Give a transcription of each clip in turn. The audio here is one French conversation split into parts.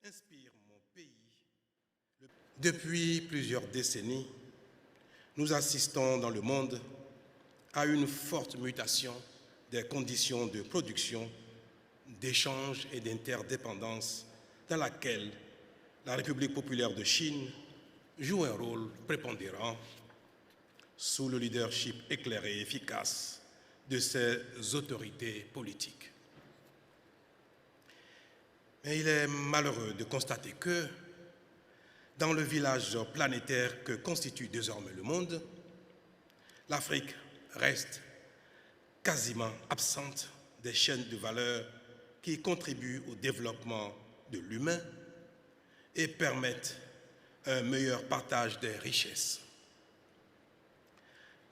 inspire mon pays. Depuis plusieurs décennies, nous assistons dans le monde à une forte mutation des conditions de production, d'échange et d'interdépendance dans laquelle la République populaire de Chine joue un rôle prépondérant sous le leadership éclairé et efficace de ses autorités politiques. Mais il est malheureux de constater que, dans le village planétaire que constitue désormais le monde, l'Afrique reste quasiment absente des chaînes de valeur qui contribuent au développement de l'humain et permettent un meilleur partage des richesses.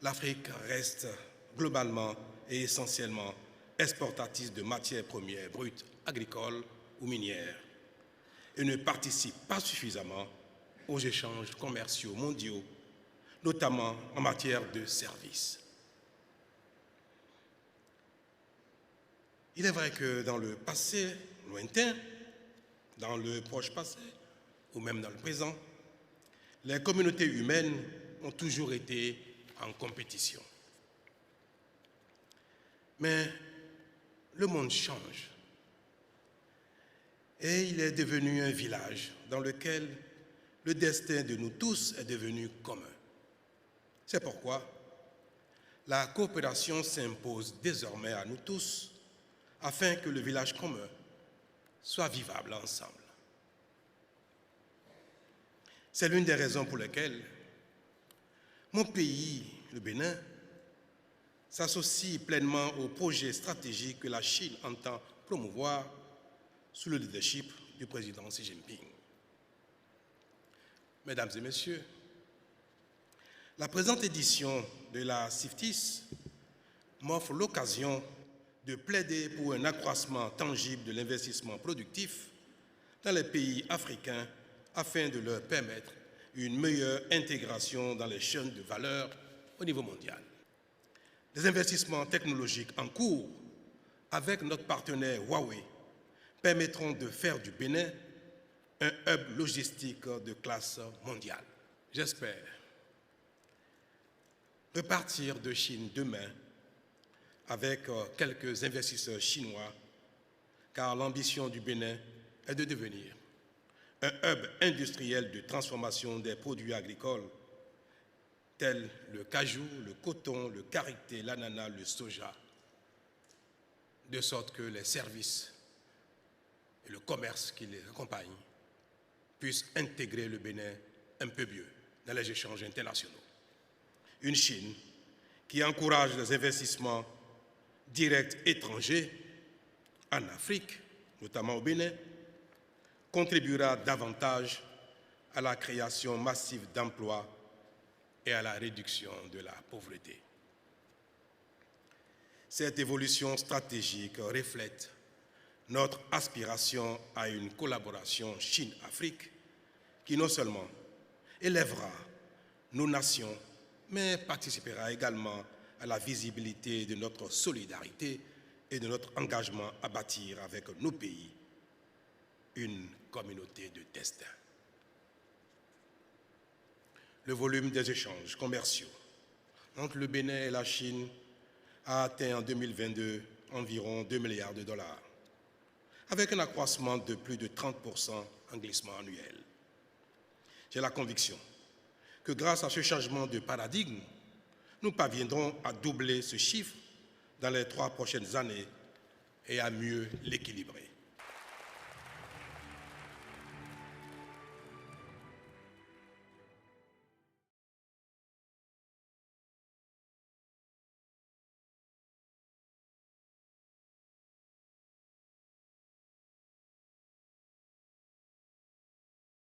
L'Afrique reste globalement et essentiellement exportatrice de matières premières brutes agricoles ou minières et ne participe pas suffisamment aux échanges commerciaux mondiaux, notamment en matière de services. Il est vrai que dans le passé lointain, dans le proche passé ou même dans le présent, les communautés humaines ont toujours été en compétition. Mais le monde change et il est devenu un village dans lequel le destin de nous tous est devenu commun. C'est pourquoi la coopération s'impose désormais à nous tous afin que le village commun soit vivable ensemble. C'est l'une des raisons pour lesquelles mon pays, le Bénin, s'associe pleinement au projet stratégique que la Chine entend promouvoir sous le leadership du président Xi Jinping. Mesdames et messieurs, la présente édition de la CIFTIS m'offre l'occasion de plaider pour un accroissement tangible de l'investissement productif dans les pays africains afin de leur permettre une meilleure intégration dans les chaînes de valeur au niveau mondial. Les investissements technologiques en cours avec notre partenaire Huawei permettront de faire du Bénin un hub logistique de classe mondiale. J'espère repartir de Chine demain avec quelques investisseurs chinois, car l'ambition du Bénin est de devenir un hub industriel de transformation des produits agricoles tels le cajou, le coton, le karité, l'ananas, le soja, de sorte que les services et le commerce qui les accompagnent puissent intégrer le Bénin un peu mieux dans les échanges internationaux. Une Chine qui encourage les investissements directs étrangers en Afrique, notamment au Bénin, contribuera davantage à la création massive d'emplois et à la réduction de la pauvreté. Cette évolution stratégique reflète notre aspiration à une collaboration Chine-Afrique qui non seulement élèvera nos nations, mais participera également à la visibilité de notre solidarité et de notre engagement à bâtir avec nos pays une communauté de destin. Le volume des échanges commerciaux entre le Bénin et la Chine a atteint en 2022 environ 2 milliards de dollars, avec un accroissement de plus de 30% en glissement annuel. J'ai la conviction que grâce à ce changement de paradigme, nous parviendrons à doubler ce chiffre dans les 3 prochaines années et à mieux l'équilibrer.